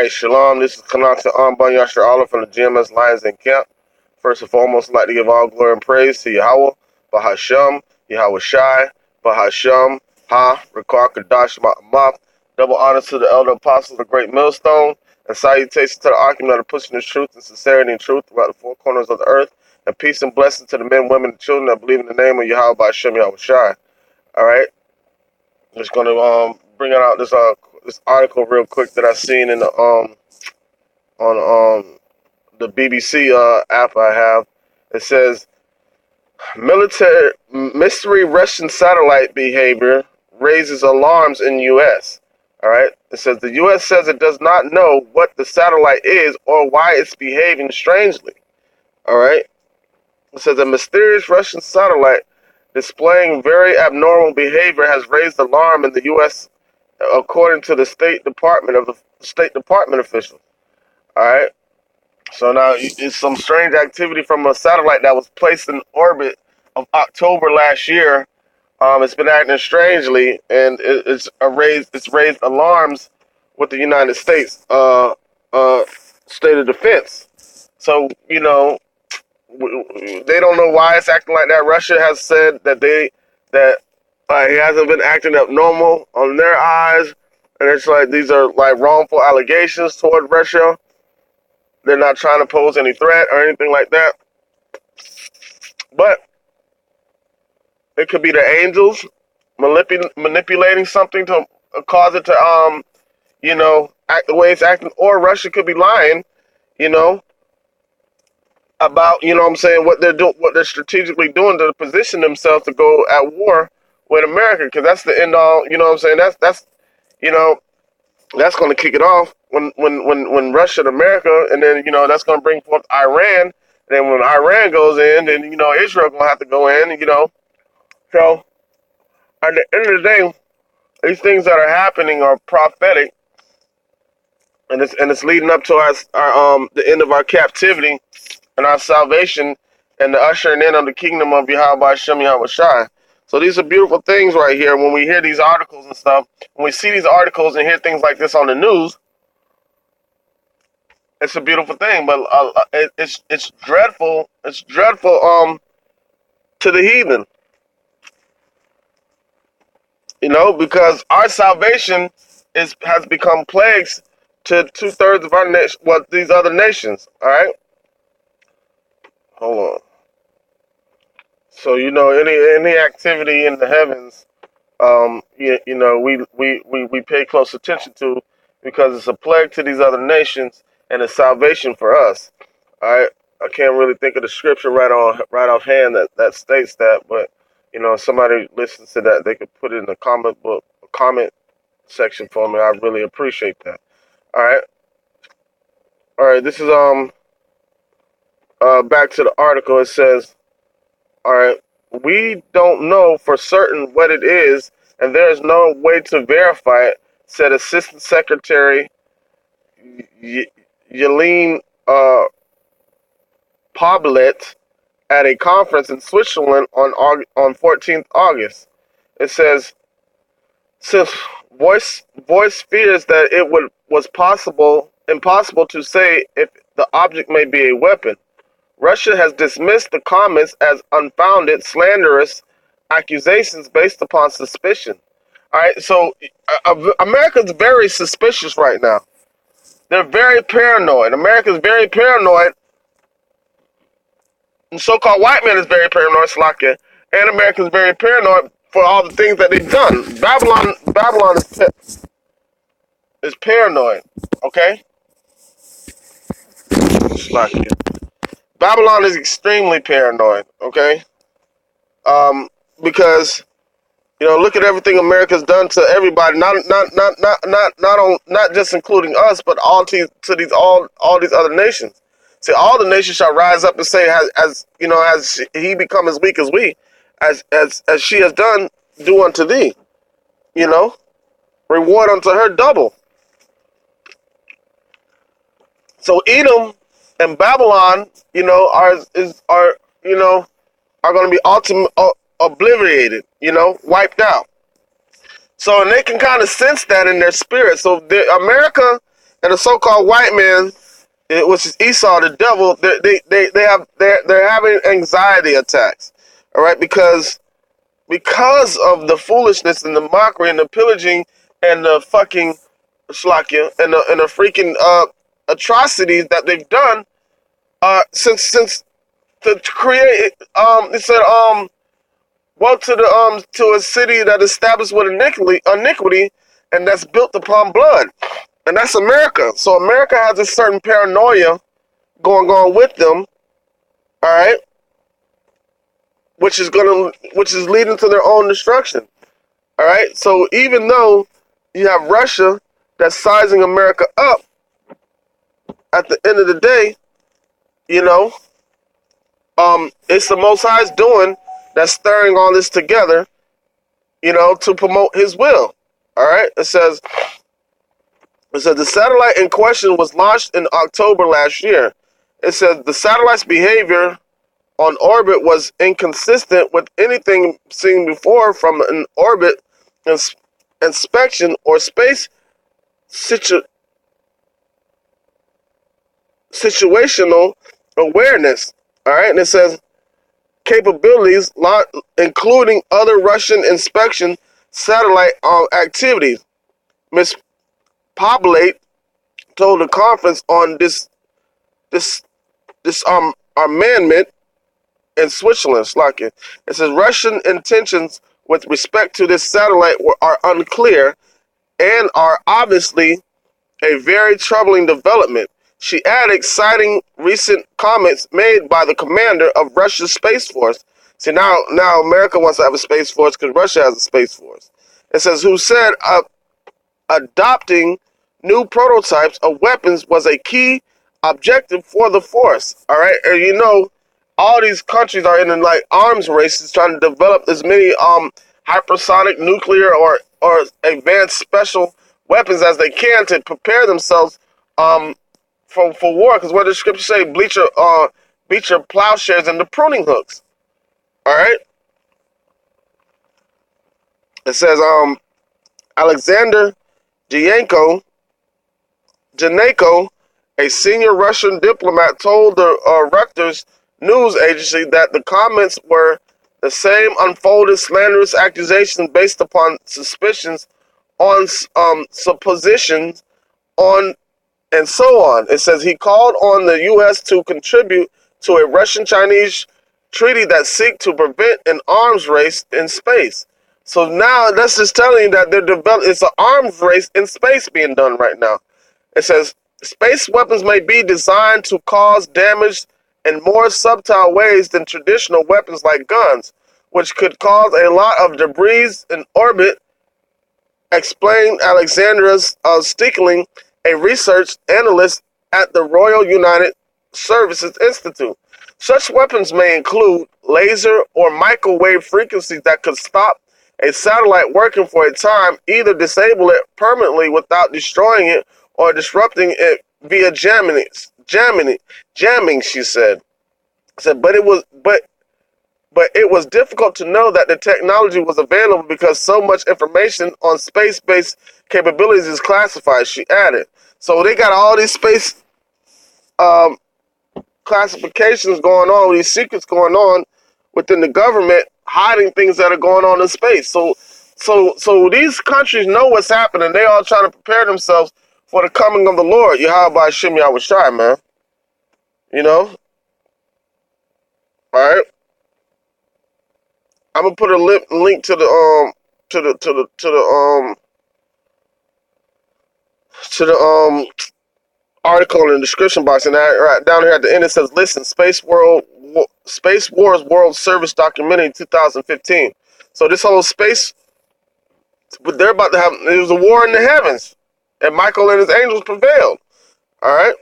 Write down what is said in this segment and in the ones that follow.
right, Shalom. This is Kanaka Amban Yashar Allah from the GMS Lions and Camp. First and foremost, I'd like to give all glory and praise to Yahweh, Bahasham, Yahweh Shai, Bahasham, Ha, Rakar Kadash, Ma'amath. Double honor to the elder apostles, the great millstone, and salutations to the argument that are pushing the truth and sincerity and truth throughout the four corners of the earth. And peace and blessing to the men, women, and children that believe in the name of Yahweh Bahasham, Yahweh Shai. All right, just going to bring out this article real quick that I seen in the on the BBC app I have. It says military mystery Russian satellite behavior raises alarms in U.S. All right. It says the U.S. says it does not know what the satellite is or why it's behaving strangely. All right. It says a mysterious Russian satellite displaying very abnormal behavior has raised alarm in the U.S. according to the State Department officials. All right. So now it's some strange activity from a satellite that was placed in orbit of October last year. It's been acting strangely, and it's raised alarms with the United States State of Defense. So they don't know why it's acting like that. Russia has said that it hasn't been acting abnormal on their eyes, and it's like these are like wrongful allegations toward Russia. They're not trying to pose any threat or anything like that. But it could be the angels manipulating something to cause it to, act the way it's acting. Or Russia could be lying, about, what I'm saying, what they're doing, what they're strategically doing to position themselves to go at war with America. Because that's the end all, what I'm saying? That's going to kick it off when Russia and America, and then that's going to bring forth Iran. And then when Iran goes in, then Israel going to have to go in. So at the end of the day, these things that are happening are prophetic, and it's leading up to our the end of our captivity and our salvation and the ushering in of the kingdom of Yahweh Hashem Yahweh Shai. So these are beautiful things right here. When we hear these articles and stuff, when we see these articles and hear things like this on the news, it's a beautiful thing. But it's dreadful. It's dreadful to the heathen, because our salvation has become plagues to 2/3 of our nation. What these other nations? All right, hold on. So any activity in the heavens, we pay close attention to, because it's a plague to these other nations and a salvation for us. All right, I can't really think of the scripture right offhand that states that, but if somebody listens to that, they could put it in the comment section for me. I really appreciate that. All right. This is back to the article. It says, all right, we don't know for certain what it is, and there is no way to verify it, said Assistant Secretary Yelene Poblet at a conference in Switzerland on 14th August. It says, since Voice fears that it was impossible to say if the object may be a weapon, Russia has dismissed the comments as unfounded, slanderous accusations based upon suspicion. All right, so America's very suspicious right now. They're very paranoid. America's very paranoid. And so-called white man is very paranoid, Slakia, and America's very paranoid for all the things that they've done. Babylon is paranoid. Okay, Slakia. Babylon is extremely paranoid, okay? Because look at everything America's done to everybody, not just including us, but all these other nations. See, all the nations shall rise up and say, as he become as weak as we, as she has done, do unto thee. Reward unto her double. So Edom and Babylon, are going to be obliterated, wiped out. So, and they can kind of sense that in their spirit. So America and the so-called white man, which is Esau, the devil, they're having anxiety attacks. All right, because of the foolishness and the mockery and the pillaging and the fucking shlakia and the freaking atrocities that they've done since to create it said well to a city that established with iniquity and that's built upon blood, and that's America. So America has a certain paranoia going on with them, all right, which is leading to their own destruction. All right. So even though you have Russia that's sizing America up, at the end of the day, you know, it's the Most High's doing that's stirring all this together, you know, to promote His will. All right. It says the satellite in question was launched in October last year. It says the satellite's behavior on orbit was inconsistent with anything seen before from an orbit inspection or space situational awareness. All right, and it says capabilities, including other Russian inspection satellite activities. Ms. Poblate told the conference on this armament in Switzerland. It says Russian intentions with respect to this satellite are unclear and are obviously a very troubling development. She added, citing recent comments made by the commander of Russia's Space Force. See, now America wants to have a Space Force because Russia has a Space Force. It says, who said adopting new prototypes of weapons was a key objective for the force. All right, and you know, all these countries are in like arms races trying to develop as many hypersonic, nuclear, or advanced special weapons as they can to prepare themselves for war. Because what does Scripture say? Beat your plowshares and the pruning hooks. All right. It says Alexander Janenko, a senior Russian diplomat, told the Reuters news agency that the comments were the same unfolded slanderous accusations based upon suspicions on suppositions on and so on. It says he called on the U.S. to contribute to a Russian-Chinese treaty that seeks to prevent an arms race in space. So now that's just telling you that it's an arms race in space being done right now. It says space weapons may be designed to cause damage in more subtle ways than traditional weapons like guns, which could cause a lot of debris in orbit, explained Alexandra Stickling, a research analyst at the Royal United Services Institute. Such weapons may include laser or microwave frequencies that could stop a satellite working for a time, either disable it permanently without destroying it or disrupting it via jamming, she said. But it was difficult to know that the technology was available because so much information on space-based capabilities is classified, she added. So they got all these space classifications going on, these secrets going on within the government, hiding things that are going on in space. So these countries know what's happening. They all trying to prepare themselves for the coming of the Lord, Yahweh Shem Yahushai, man. You know? All right. I'm gonna put a link to the article in the description box, and right down here at the end it says, "Listen, Space Wars World Service documentary 2015." So this whole space, they're about to have. It was a war in the heavens, and Michael and his angels prevailed. All right.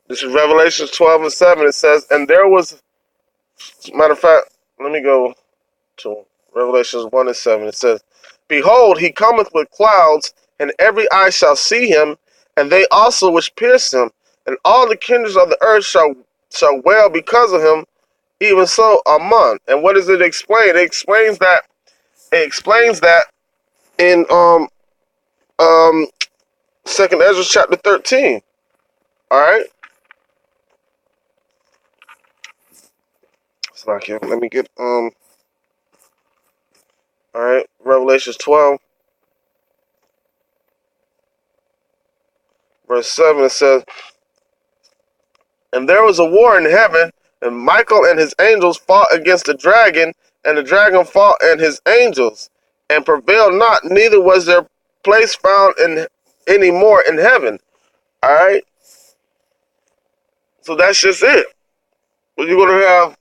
This is Revelations 12:7. It says, and there was. Matter of fact, let me go to Revelations 1:7. It says, behold, he cometh with clouds, and every eye shall see him, and they also which pierced him, and all the kindreds of the earth shall wail because of him, even so, Amen. And what does it explain? It explains that in Second Ezra chapter 13. All right. It's not here. Let me get All right. Revelations 12, verse 7. It says, "And there was a war in heaven, and Michael and his angels fought against the dragon, and the dragon fought and his angels, and prevailed not, neither was their place found in any more in heaven." All right. So that's just it. Well, you're gonna have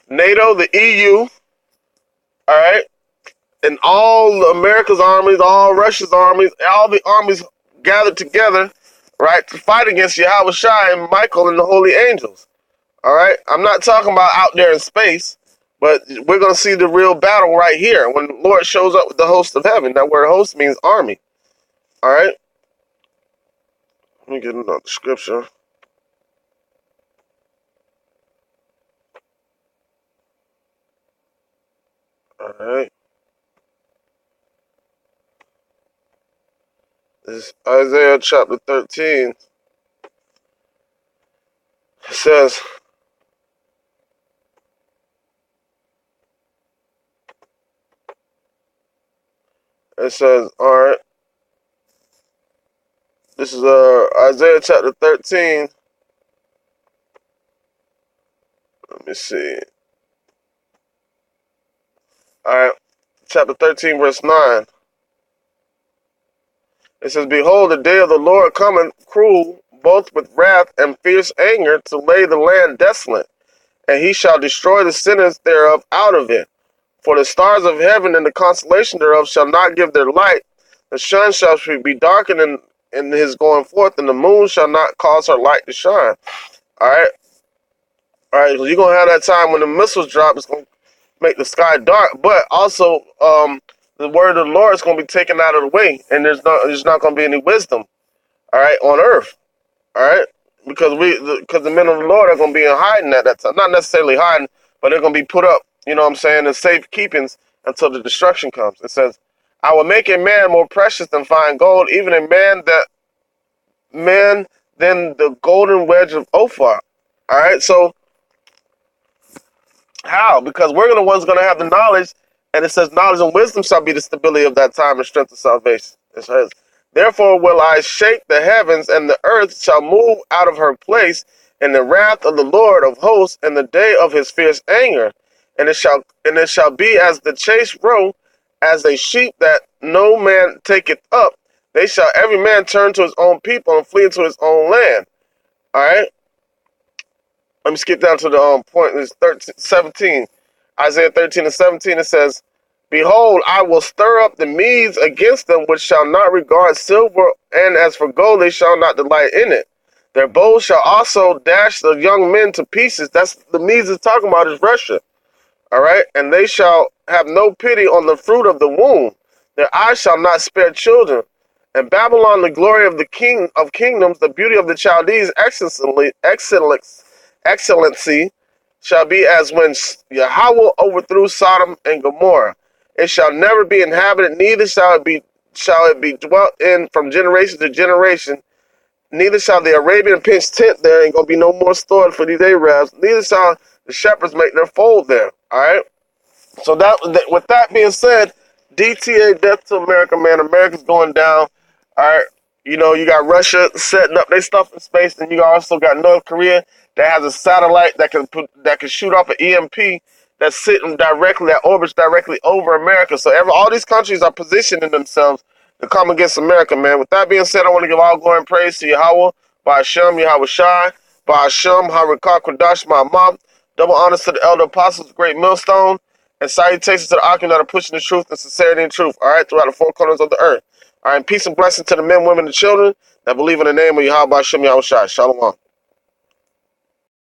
NATO, the EU, all right, and all America's armies, all Russia's armies, all the armies gathered together, right, to fight against Yahweh Shai and Michael and the holy angels. All right. I'm not talking about out there in space, but we're gonna see the real battle right here when the Lord shows up with the host of heaven. That word host means army. All right. Let me get another scripture. All right. This is Isaiah chapter 13. It says, all right. This is Isaiah chapter 13. Let me see. All right. Chapter 13, verse 9. It says, "Behold, the day of the Lord cometh cruel, both with wrath and fierce anger, to lay the land desolate, and he shall destroy the sinners thereof out of it. For the stars of heaven and the constellation thereof shall not give their light. The sun shall be darkened in his going forth, and the moon shall not cause her light to shine." All right. All right. So you're going to have that time when the missiles drop. It's going to make the sky dark. But also, the word of the Lord is going to be taken out of the way. And there's not going to be any wisdom, all right, on earth. All right. Because the men of the Lord are going to be in hiding at that time. Not necessarily hiding, but they're going to be put up, you know what I'm saying, in safe keepings until the destruction comes. It says, "I will make a man more precious than fine gold, even a man than the golden wedge of Ophir." All right. So how? Because we're the ones going to have the knowledge, and it says, "Knowledge and wisdom shall be the stability of that time and strength of salvation." It says, "Therefore will I shake the heavens, and the earth shall move out of her place in the wrath of the Lord of hosts in the day of his fierce anger. And it shall be as the chase roe, as a sheep that no man taketh up. They shall every man turn to his own people and flee into his own land." All right. Let me skip down to the point. It's 17. Isaiah 13 and 17. It says, "Behold, I will stir up the Medes against them, which shall not regard silver, and as for gold, they shall not delight in it. Their bows shall also dash the young men to pieces." That's the Medes is talking about is Russia. All right. "And they shall have no pity on the fruit of the womb. Their eyes shall not spare children. And Babylon, the glory of the king of kingdoms, the beauty of the Chaldees, excellency, shall be as when Yahweh overthrew Sodom and Gomorrah. It shall never be inhabited, neither shall it be dwelt in from generation to generation. Neither shall the Arabian pitch tent there. Ain't gonna be no more stored for these Arabs. Neither shall the shepherds make their fold there." All right. So with that being said, DTA, death to America, man. America's going down. All right. You know, you got Russia setting up their stuff in space, and you also got North Korea that has a satellite that can shoot off an EMP that's sitting directly, that orbits directly over America. So all these countries are positioning themselves to come against America, man. With that being said, I want to give all glory and praise to Yahweh, by Hashem, Yahweh Shai, by Hashem, Harikah, Kodash, Ma'amam. Double honors to the elder apostles, great millstone, and salutations to the Akim that are pushing the truth and sincerity and truth, all right, throughout the four corners of the earth. All right, peace and blessing to the men, women, and children that believe in the name of Yahweh, Hashem, Yahweh Shai. Shalom.